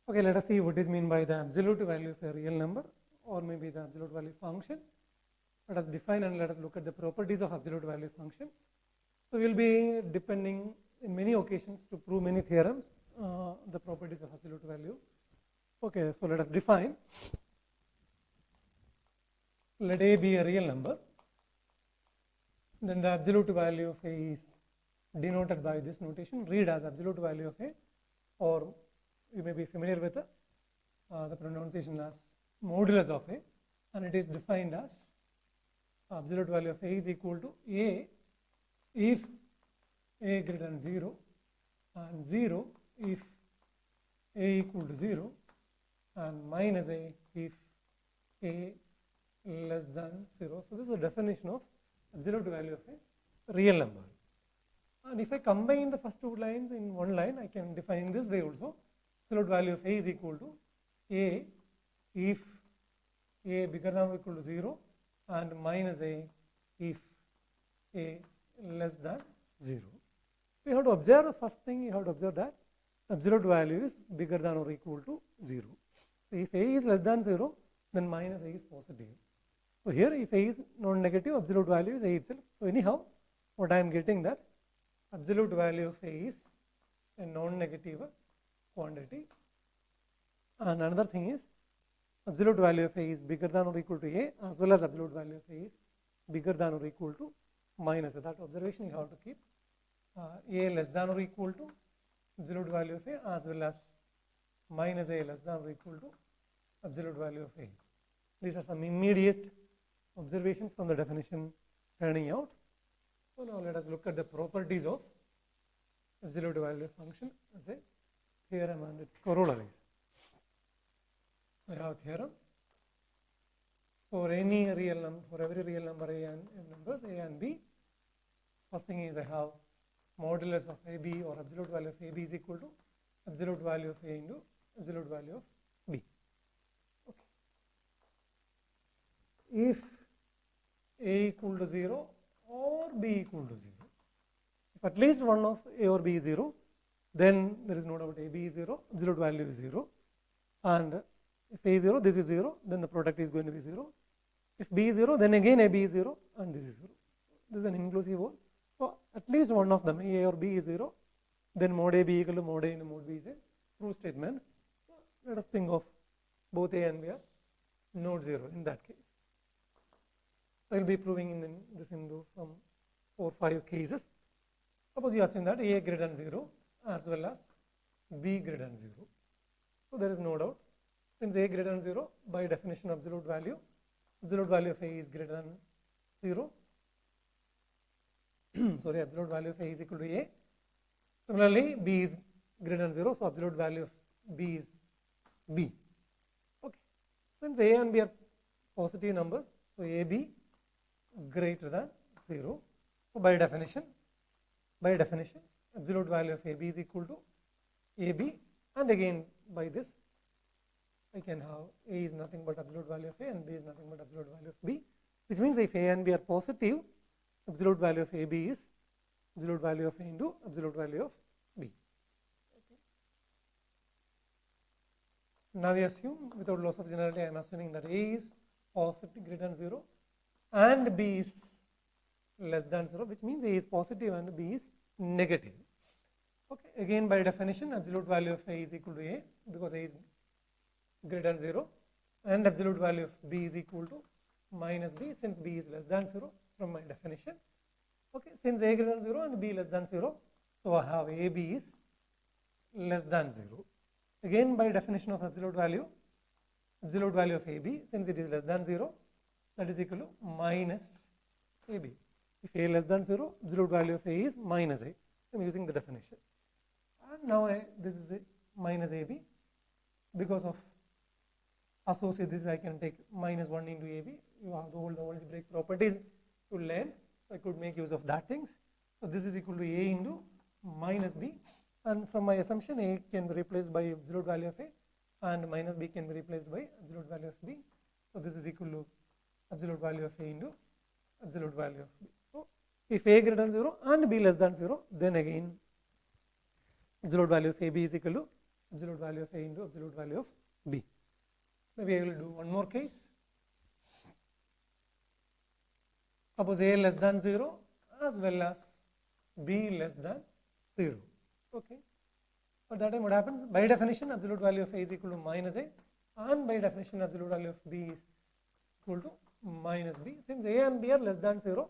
Okay, let us see what is meant by the absolute value of a real number or maybe the absolute value function. Let us define and let us look at the properties of absolute value function. So we will be depending in many occasions to prove many theorems the properties of absolute value. Okay, so let us define. Let A be a real number, then the absolute value of A is denoted by this notation, read as absolute value of A, or you may be familiar with the pronunciation as modulus of A, and it is defined as absolute value of A is equal to A if A greater than 0 and 0 if A equal to 0 and minus A if A less than 0. So this is the definition of absolute value of a real number. And if I combine the first two lines in one line, I can define in this way also. Absolute value of A is equal to A if A bigger than or equal to 0 and minus A if A less than 0. You have to observe the first thing, you have to observe that absolute value is bigger than or equal to 0. So if A is less than 0, then minus A is positive. So here if A is non-negative, absolute value is A itself. So anyhow, what I am getting that absolute value of A is a non-negative quantity. And another thing is absolute value of A is bigger than or equal to A, as well as absolute value of A is bigger than or equal to minus A. That observation you have to keep. A less than or equal to absolute value of A, as well as minus A less than or equal to absolute value of A. These are some immediate observations from the definition turning out. So now let us look at the properties of absolute value function as a theorem and its corollaries. I have theorem for any real number, for every real number A and M numbers A and B. First thing is I have modulus of AB or absolute value of AB is equal to absolute value of A into absolute value of B. Okay. If A equal to 0 or B equal to 0, if at least one of A or B is 0, then there is no doubt AB is 0, absolute value is 0, and if A is 0, this is 0, then the product is going to be 0. If B is 0, then again AB is 0 and this is 0. This is an inclusive whole. So at least one of them, A or B is 0, then mod AB equal to mod A into mod B is a true statement. So let us think of both A and B are not 0 in that case. I will be proving in this into some 4 or 5 cases. Suppose you assume that A greater than 0 as well as B greater than 0. So there is no doubt, since A greater than 0, by definition absolute value of A is greater than 0. Sorry, absolute value of A is equal to A. Similarly, B is greater than 0, so absolute value of B is B. Okay. Since A and B are positive numbers, so AB greater than 0. So by definition, absolute value of AB is equal to AB, and again by this I can have A is nothing but absolute value of A and B is nothing but absolute value of B, which means if A and B are positive, absolute value of AB is absolute value of A into absolute value of B. Okay. Now we assume, without loss of generality, I am assuming that A is positive greater than 0 and B is less than 0, which means A is positive and B is negative. Okay. Again by definition absolute value of A is equal to A because A is greater than 0, and absolute value of B is equal to minus B since B is less than 0 from my definition. Okay. Since A greater than 0 and B less than 0, so I have AB is less than 0. Again by definition of absolute value of AB, since it is less than 0, that is equal to minus AB. If A less than 0, absolute value of A is minus A. I am using the definition. And now this is a minus AB. Because of associate this, I can take minus 1 into AB. You have the whole algebraic properties to learn. I could make use of that things. So this is equal to A into minus B. And from my assumption, A can be replaced by absolute value of A and minus B can be replaced by absolute value of B. So this is equal to absolute value of A into absolute value of B. So if A greater than 0 and B less than 0, then again absolute value of AB is equal to absolute value of A into absolute value of B. Maybe I will do one more case. Suppose A less than 0 as well as B less than 0. Okay. At that time what happens? By definition absolute value of A is equal to minus A, and by definition absolute value of B is equal to minus B. Since A and B are less than 0,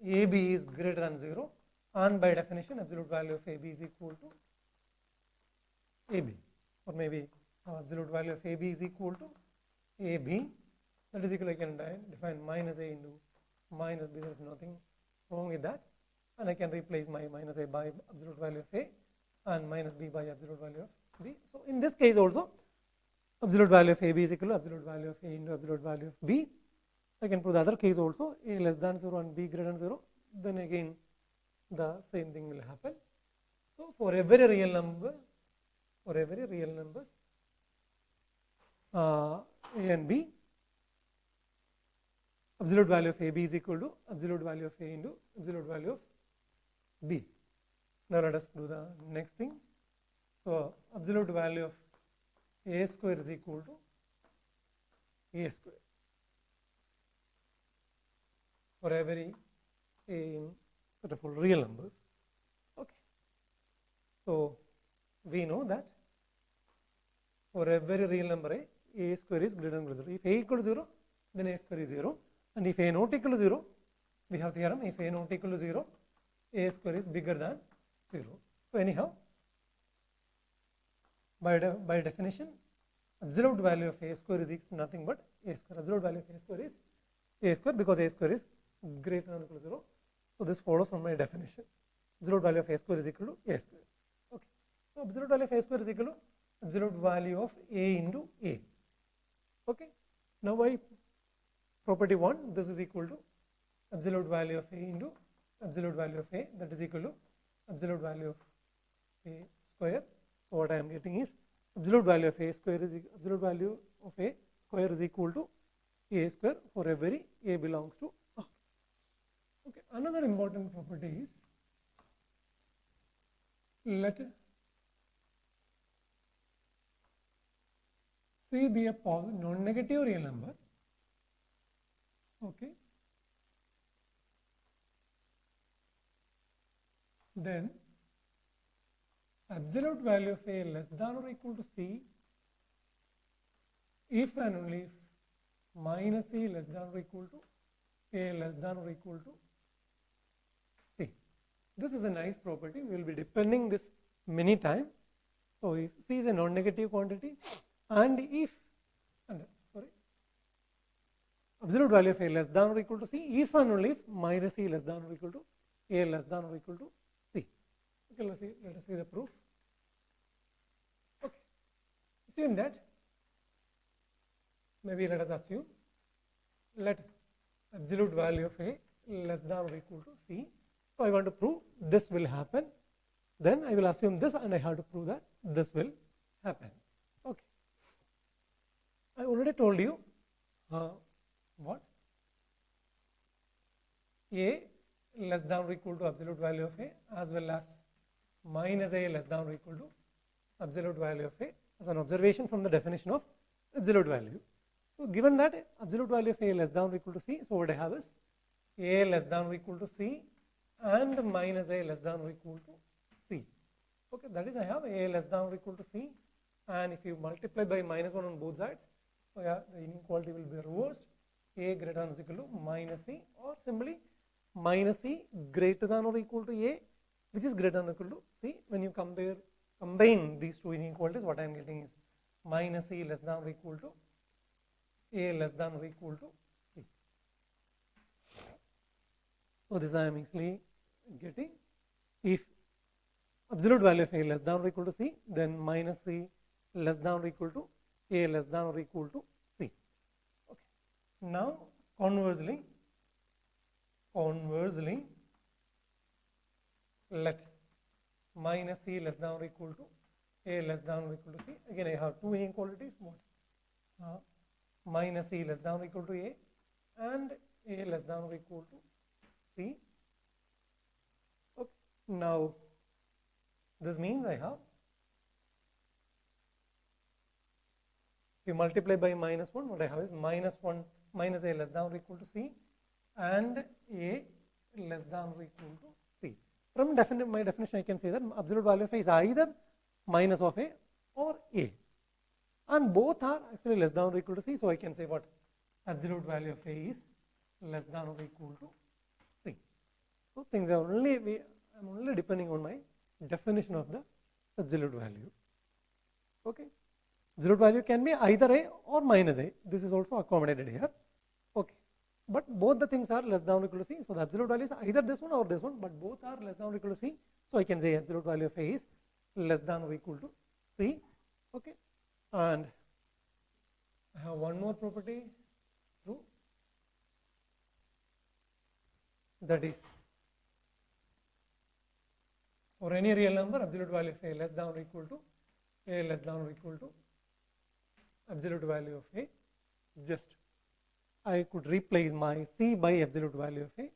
AB is greater than 0, and by definition absolute value of AB is equal to AB, or maybe absolute value of AB is equal to AB. That is equal, I can define minus A into minus B. There is nothing wrong with that, and I can replace my minus A by absolute value of A and minus B by absolute value of B. So in this case also absolute value of AB is equal to absolute value of A into absolute value of B. I can prove the other case also, A less than 0 and B greater than 0, then again the same thing will happen. So for every real number, A and B, absolute value of AB is equal to absolute value of A into absolute value of B. Now let us do the next thing. So absolute value of A square is equal to A square for every A in sort of real numbers. Okay. So we know that for every real number A square is greater than 0. If A equal to 0, then A square is 0, and if A not equal to 0, we have theorem, if A not equal to 0, A square is bigger than 0. So anyhow, by definition, absolute value of A square is nothing but A square. Absolute value of A square is A square, because A square is greater than or equal to 0. So this follows from my definition. Absolute value of A square is equal to A square. Okay. So absolute value of A square is equal to absolute value of A into A. Okay. Now by property 1, this is equal to absolute value of A into absolute value of A, that is equal to absolute value of A square. So what I am getting is absolute value of A square is absolute value of A square is equal to A square for every A belongs to R. Okay. Another important property is, let C be a non-negative real number. Okay. Then absolute value of A less than or equal to C if and only if minus C less than or equal to A less than or equal to C. This is a nice property. We will be depending this many times. So if C is a non-negative quantity, and if absolute value of A less than or equal to C if and only if minus C less than or equal to A less than or equal to C. Okay, let us see the proof. Okay, assume that, maybe let us assume, let absolute value of A less than or equal to C. So I want to prove this will happen, then I will assume this, and I have to prove that this will happen. Okay, I already told you what A less than or equal to absolute value of A as well as minus A less than or equal to absolute value of A as an observation from the definition of absolute value. So given that absolute value of A less than or equal to C, so what I have is A less than or equal to C and minus A less than or equal to C. Okay, that is, I have A less than or equal to C, and if you multiply by minus 1 on both sides, so yeah, the inequality will be reversed. A greater than or equal to minus C, or simply minus C greater than or equal to A, which is greater than or equal to C. When you combine these two inequalities, what I am getting is minus C less than or equal to A less than or equal to C. So this I am easily getting. If absolute value of A less than or equal to C, then minus C less than or equal to A less than or equal to C. Okay. Now conversely, let minus C less than or equal to A less than or equal to C. Again, I have two inequalities. Minus C less than or equal to A and A less than or equal to C. Okay. Now this means I have you multiply by minus 1, what I have is minus 1 minus a less than or equal to c and a less than or equal to c. From my definition, I can say that absolute value of a is either minus of a or a, and both are actually less than or equal to c. So I can say what absolute value of a is less than or equal to c. So things are I'm only depending on my definition of the absolute value. Okay, absolute value can be either a or minus a. This is also accommodated here. Okay, but both the things are less than or equal to c. So the absolute value is either this one or this one, but both are less than or equal to c. So I can say absolute value of a is less than or equal to c. Okay, and I have one more property true, that is for any real number absolute value of a less than or equal to a less than or equal to absolute value of a. Just I could replace my c by absolute value of a,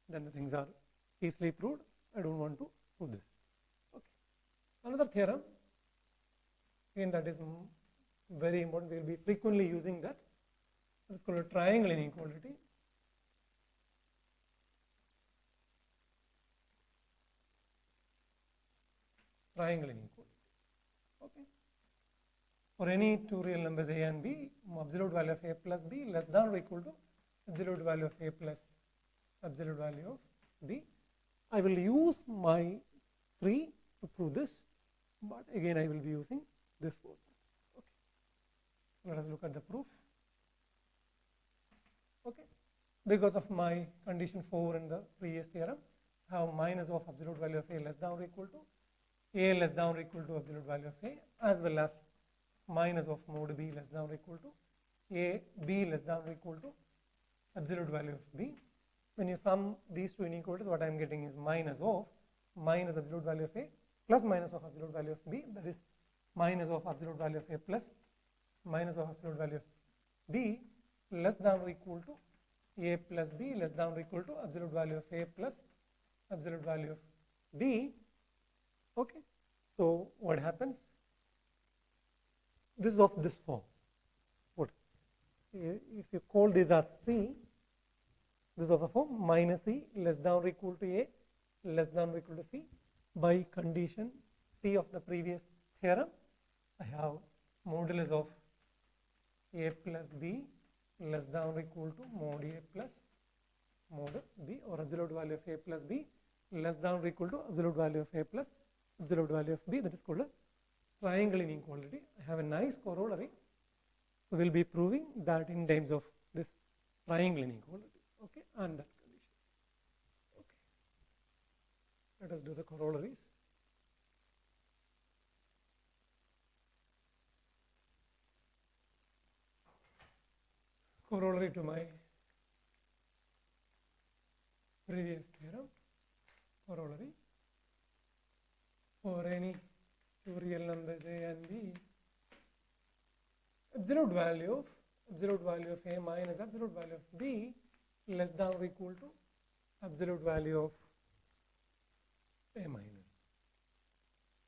then the things are easily proved. I don't want to prove this. Okay, another theorem, again that is very important, we will be frequently using that. It's called a triangle inequality. Triangle inequality. Okay, for any two real numbers a and b, absolute value of a plus b less than or equal to absolute value of a plus absolute value of b. I will use my 3 to prove this, but again I will be using this one. Okay, let us look at the proof. Okay, because of my condition 4 in the previous theorem, I have minus of absolute value of a less than or equal to a less than or equal to absolute value of a, as well as minus of mod b less than or equal to a b less than or equal to absolute value of b. When you sum these two inequalities, what I am getting is minus of minus absolute value of a plus minus of absolute value of b, that is minus of absolute value of a plus minus of absolute value of b less than or equal to a plus b less than or equal to absolute value of a plus absolute value of b. Okay, so what happens? This is of this form. What if you call this as c? This is of the form minus c less than or equal to a less than or equal to c. By condition c of the previous theorem, I have modulus of a plus b less than or equal to mod a plus mod b, or absolute value of a plus b less than or equal to absolute value of a plus absolute value of b. That is called a triangle inequality. I have a nice corollary. We will be proving that in terms of this triangle inequality. Okay, and that condition. Okay, let us do the corollaries. Corollary to my previous theorem. Corollary for any two real numbers a and b, absolute value of a minus absolute value of b less than or equal to absolute value of a minus.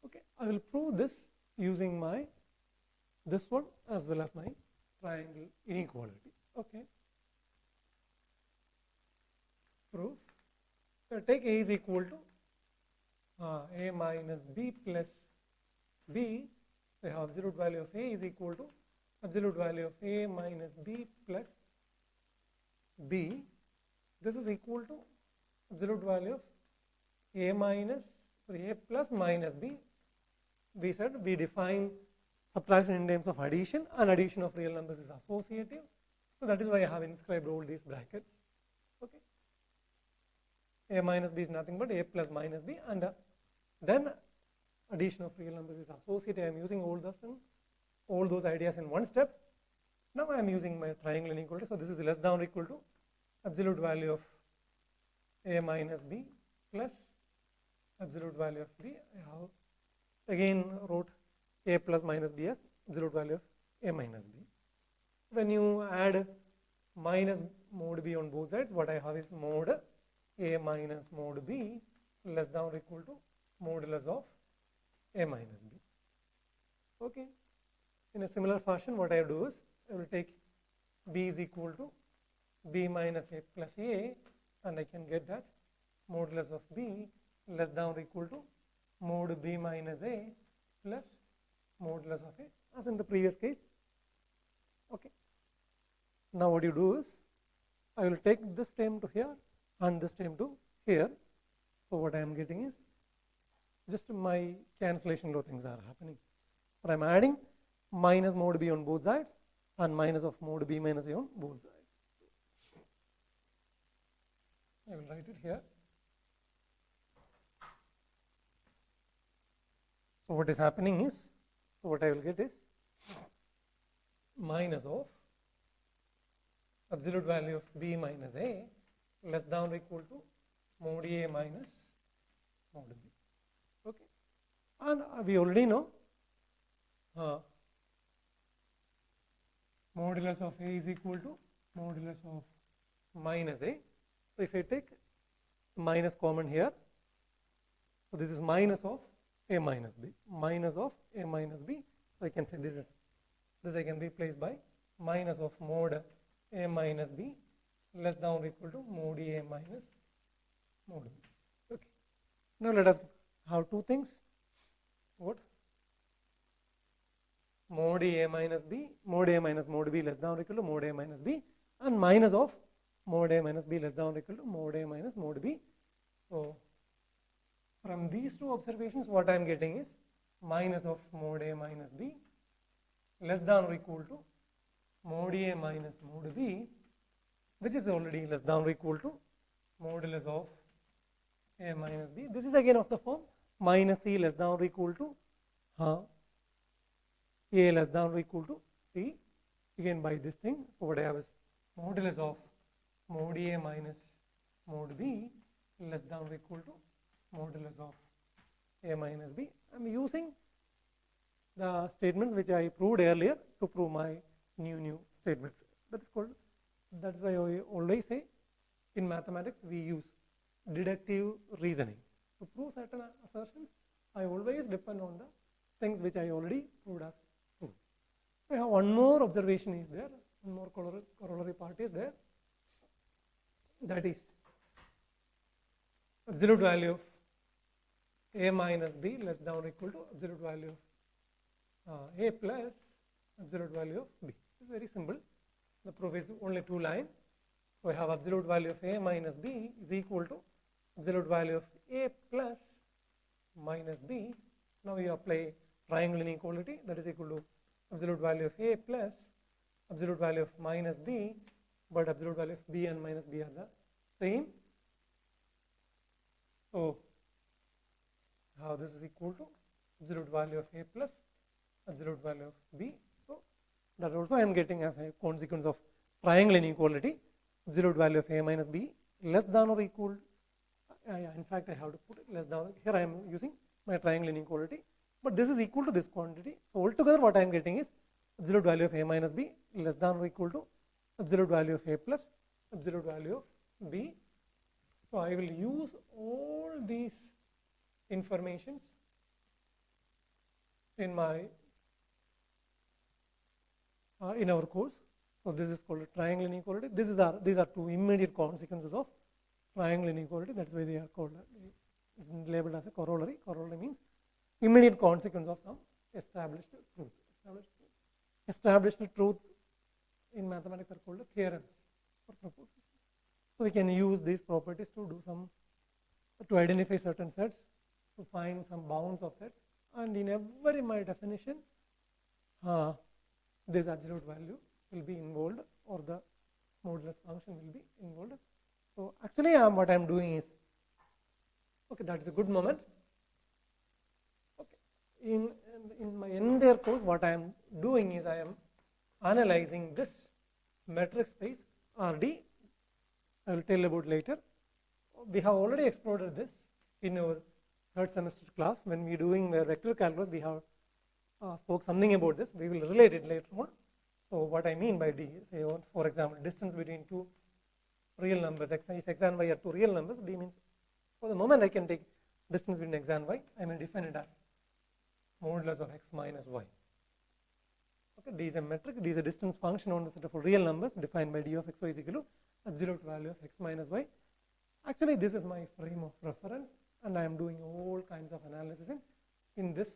Okay, I will prove this using my this one as well as my triangle inequality. Okay, proof. So take a is equal to a minus b plus b. We have absolute value of a is equal to absolute value of a minus b plus b. This is equal to absolute value of a minus a plus minus b. We said we define subtraction in terms of addition, and addition of real numbers is associative. So that is why I have inscribed all these brackets. Okay, a minus b is nothing but a plus minus b, and then addition of real numbers is associative. I am using all those ideas in one step. Now I am using my triangle inequality. So this is less than or equal to absolute value of a minus b plus absolute value of b. I have again wrote a plus minus b as absolute value of a minus b. When you add minus mod b on both sides, what I have is mod a minus mod b less than or equal to modulus of a minus b. Okay, In a similar fashion, what I do is I will take b is equal to b minus a plus a, and I can get that modulus of b less than or equal to mod b minus a plus modulus of a, as in the previous case. Okay. Now what you do is I will take this term to here and this term to here. So what I am getting is just my cancellation law things are happening. But I am adding minus mod b on both sides and minus of mod b minus a on both sides. I will write it here. So what is happening is, so what I will get is minus of absolute value of b minus a less than or equal to mod a minus mod b. Okay, and we already know modulus of a is equal to modulus of minus a. So if I take minus common here, so this is minus of a minus b, minus of a minus b. So I can say this I can replace by minus of mod a minus b less than or equal to mod a minus mod b. Okay. Now let us have two things. What? Mod a minus b, mod a minus mod b less than or equal to mod a minus b, and minus of mod a minus b less than or equal to mod a minus mod b. So from these two observations, what I am getting is minus of mod a minus b less than or equal to mod a minus mod b, which is already less than or equal to modulus of a minus b. This is again of the form minus c less than or equal to a less than or equal to c, again by this thing. So what I have is modulus of mod a minus mod b less than or equal to modulus of a minus b. I am using the statements which I proved earlier to prove my new statements. That's why I always say in mathematics we use deductive reasoning. To prove certain assertions, I always depend on the things which I already proved as true. I have one more observation is there, one more corollary part is there, that is absolute value of a minus b less than or equal to absolute value of a plus absolute value of b. It's very simple. The proof is only two lines. So I have absolute value of a minus b is equal to absolute value of a plus minus b. Now you apply triangle inequality, that is equal to absolute value of a plus absolute value of minus b, but absolute value of b and minus b are the same. So how this is equal to absolute value of a plus absolute value of b. So that also I am getting as a consequence of triangle inequality, absolute value of a minus b less than or equal. In fact, I have to put it less than. Here I am using my triangle inequality, but this is equal to this quantity. So altogether, what I am getting is absolute value of a minus b less than or equal to absolute value of a plus absolute value of b. So I will use all these informations in my in our course. So this is called triangle inequality. These are two immediate consequences of triangle inequality. That's why they are called labeled as a corollary. Corollary means immediate consequence of some established truth. Established truths in mathematics are called theorems or propositions. So we can use these properties to do some, to identify certain sets, to find some bounds of sets, and in every my definition, this absolute value will be involved, or the modulus function will be involved. So actually, what I am doing is, okay, that is a good moment. Okay, in my entire course, what I am doing is I am analyzing this metric space RD. I will tell about later. We have already explored this in our third semester class. When we are doing the vector calculus, we have spoke something about this. We will relate it later on. So what I mean by D, say for example, distance between two real numbers, if x and y are two real numbers, D means for the moment I can take distance between x and y, I will define it as modulus of x minus y. Okay, D is a metric, D is a distance function on the set of real numbers defined by d of xy is equal to absolute value of x minus y. Actually, this is my frame of reference, and I am doing all kinds of analysis in this